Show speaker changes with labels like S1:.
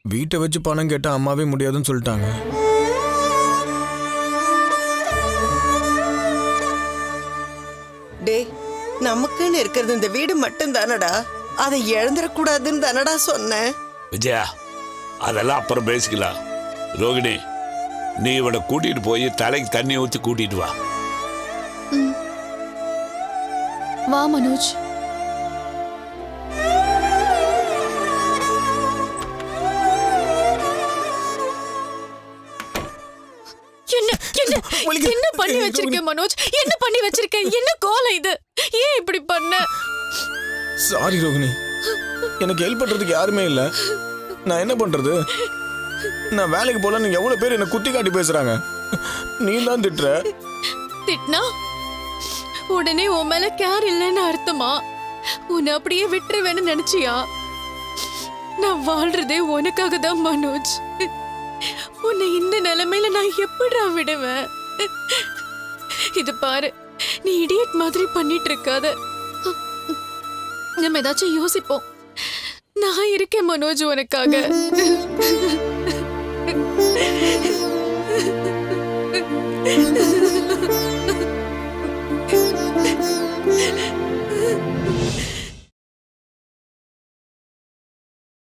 S1: வீட்டை வச்சு பணம் கேட்டா அம்மாவே முடியாதுன்னு சொல்லிட்டாங்க.
S2: டே, நமக்குன்னு இருக்கிறது இந்த வீடு மட்டும் தானடா, அதை இழந்துடக்கூடாதுன்னு தானடா சொன்னேன்.
S3: விஜயா, அதெல்லாம் அப்புறம் பேசிக்கலாம். ரோகிணி, நீ இவனை கூட்டிட்டு போய் தலைக்கு தண்ணி ஊற்றி கூட்டிட்டு வா.
S4: வா மனோஜ்.
S5: என்ன பண்ணி வச்சிருக்க மனோஜ்? என்ன பண்ணி வச்சிருக்க? என்ன கோலம் இது? ஏன் இப்படி பண்ண?
S1: சாரி ரோகிணி, எனக்கு ஹெல்ப் பண்றதுக்கு யாருமே இல்ல. நான் என்ன பண்றது? நான் வேலைக்கு போலன்னு எவ்வளவு பேர் என்ன குத்தி காட்டி பேசுறாங்க. நீ தான் திட்டுற.
S5: திட்னா உடனே உன் மேல கேர் இல்லைன்னு அர்த்தமா? உன்னை அப்படியே விட்டுருவேன்னு நினைச்சியா? நான் வாழ்றதே உனக்காக தான் மனோஜ். உன்னை இந்த நிலைமையில நான் எப்படிடா விடுவேன்? இது பாரு, நீ இடியட் மாதிரி பண்ணிட்டு இருக்காத. நம்ம ஏதாச்சும் யோசிப்போம். நான் இருக்கேன் மனோஜ் உனக்காக.